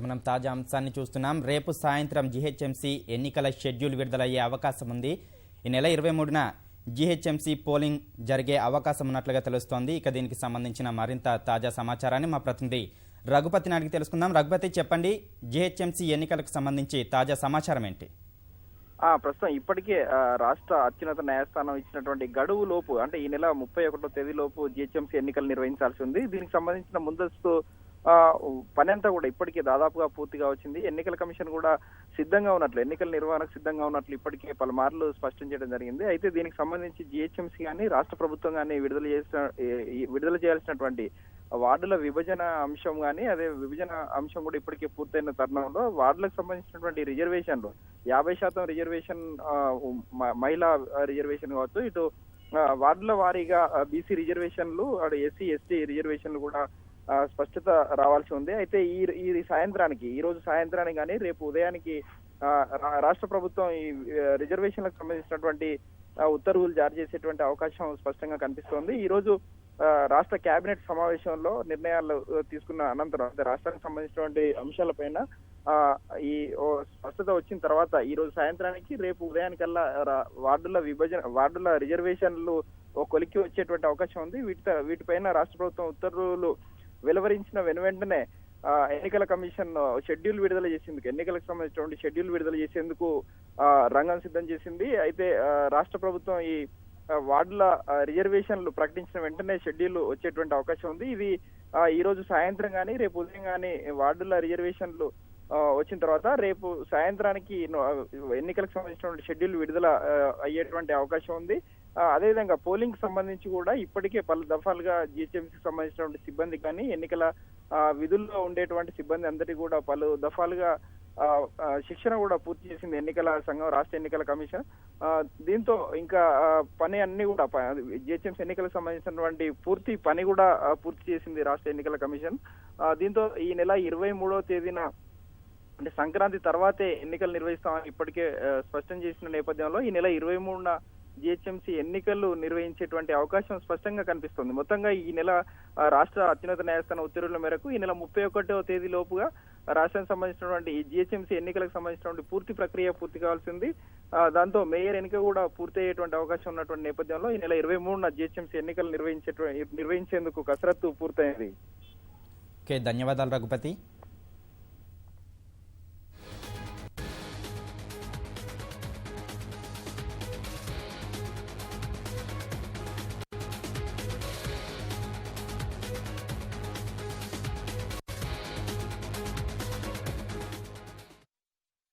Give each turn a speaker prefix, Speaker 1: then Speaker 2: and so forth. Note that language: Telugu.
Speaker 1: మనం తాజా అంశాన్ని చూస్తున్నాం. రేపు సాయంత్రం జీహెచ్ఎంసీ ఎన్నికల షెడ్యూల్ విడుదలయ్యే అవకాశం ఉంది. ఈ నెల 23న జీహెచ్ఎంసీ పోలింగ్ జరిగే అవకాశం ఉన్నట్లుగా తెలుస్తోంది. ఇక దీనికి సంబంధించిన మరింత తాజా సమాచారాన్ని మా ప్రతినిధి రఘుపతిని అడిగి తెలుసుకుందాం. రఘుపతి, చెప్పండి, జీహెచ్ఎంసీ ఎన్నికలకు సంబంధించి తాజా సమాచారం ఏంటి?
Speaker 2: ప్రస్తుతం ఇప్పటికే రాష్ట్ర అత్యున్నత న్యాయస్థానం ఇచ్చినటువంటి గడువు లోపు, అంటే ఈ నెల 31వ తేదీ లోపు జీహెచ్ఎంసీ ఎన్నికలు నిర్వహించాల్సి ఉంది. దీనికి సంబంధించిన ముందస్తు పని అంతా కూడా ఇప్పటికే దాదాపుగా పూర్తిగా వచ్చింది. ఎన్నికల కమిషన్ కూడా సిద్ధంగా ఉన్నట్లు, ఎన్నికల నిర్వహణకు సిద్ధంగా ఉన్నట్లు ఇప్పటికే పలుమార్లు స్పష్టం చేయడం జరిగింది. అయితే దీనికి సంబంధించి జీహెచ్ఎంసీ కానీ రాష్ట్ర ప్రభుత్వం కానీ విడుదల చేయాల్సినటువంటి వార్డుల విభజన అంశం కానీ, అదే విభజన అంశం కూడా ఇప్పటికే పూర్తయిన తరుణంలో వార్డులకు సంబంధించినటువంటి రిజర్వేషన్లు 50% రిజర్వేషన్, మహిళా రిజర్వేషన్ కావచ్చు, ఇటు వార్డుల వారీగా బీసీ రిజర్వేషన్లు, అటు ఎస్సీ ఎస్టీ రిజర్వేషన్లు కూడా స్పష్టత రావాల్సి ఉంది. అయితే ఈ సాయంత్రానికి, ఈ రోజు సాయంత్రానికి కానీ రేపు ఉదయానికి రాష్ట్ర ప్రభుత్వం ఈ రిజర్వేషన్లకు సంబంధించినటువంటి ఉత్తర్వులు జారీ చేసేటువంటి అవకాశం స్పష్టంగా కనిపిస్తోంది. ఈ రోజు రాష్ట్ర కేబినెట్ సమావేశంలో నిర్ణయాలు తీసుకున్న అనంతరం రాష్ట్రానికి సంబంధించినటువంటి అంశాలపైన ఈ స్పష్టత వచ్చిన తర్వాత ఈ రోజు సాయంత్రానికి రేపు ఉదయానికల్లా వార్డుల రిజర్వేషన్లు కొలిక్కి వచ్చేటువంటి అవకాశం ఉంది. వీటిపైన రాష్ట్ర ప్రభుత్వం ఉత్తర్వులు వెలువరించిన వెంటనే ఎన్నికల కమిషన్ షెడ్యూల్ విడుదల చేసేందుకు, ఎన్నికలకు సంబంధించినటువంటి షెడ్యూల్ విడుదల చేసేందుకు రంగం సిద్ధం చేసింది. అయితే రాష్ట్ర ప్రభుత్వం ఈ వార్డుల రిజర్వేషన్లు ప్రకటించిన వెంటనే షెడ్యూల్ వచ్చేటువంటి అవకాశం ఉంది. ఇది ఈ రోజు సాయంత్రం కానీ రేపు ఉదయం కానీ వార్డుల రిజర్వేషన్లు వచ్చిన తర్వాత రేపు సాయంత్రానికి ఎన్నికలకు సంబంధించినటువంటి షెడ్యూల్ విడుదల అయ్యేటువంటి అవకాశం ఉంది. అదేవిధంగా పోలింగ్ సంబంధించి కూడా ఇప్పటికే పలు దఫాలుగా జీహెచ్ఎంసీకి సంబంధించినటువంటి సిబ్బంది కానీ, ఎన్నికల విధుల్లో ఉండేటువంటి సిబ్బంది అందరికీ కూడా పలు దఫాలుగా శిక్షణ కూడా పూర్తి చేసింది ఎన్నికల సంఘం, రాష్ట్ర ఎన్నికల కమిషన్. దీంతో ఇంకా పని అన్ని కూడా జీహెచ్ఎంసీ ఎన్నికలకు సంబంధించినటువంటి పూర్తి పని కూడా పూర్తి చేసింది రాష్ట్ర ఎన్నికల కమిషన్. దీంతో ఈ నెల 23వ తేదీన, అంటే సంక్రాంతి తర్వాతే ఎన్నికలు నిర్వహిస్తామని ఇప్పటికే స్పష్టం చేసిన నేపథ్యంలో ఈ నెల 23న జీహెచ్ఎంసీ ఎన్నికలు నిర్వహించేటువంటి అవకాశం స్పష్టంగా కనిపిస్తుంది. మొత్తంగా ఈ నెల రాష్ట్ర అత్యున్నత న్యాయస్థానం ఉత్తర్వుల మేరకు ఈ నెల 31వ తేదీ లోపుగా రాష్ట్రానికి సంబంధించినటువంటి ఈ జీహెచ్ఎంసీ ఎన్నికలకు సంబంధించినటువంటి పూర్తి ప్రక్రియ పూర్తి కావాల్సింది. దాంతో మేయర్ ఎన్నిక కూడా పూర్తి అయ్యేటువంటి అవకాశం ఉన్నటువంటి నేపథ్యంలో ఈ నెల 23న జీహెచ్ఎంసీ ఎన్నికలు నిర్వహించేందుకు కసరత్తు పూర్తయింది.
Speaker 1: ధన్యవాదాలు రఘుపతి.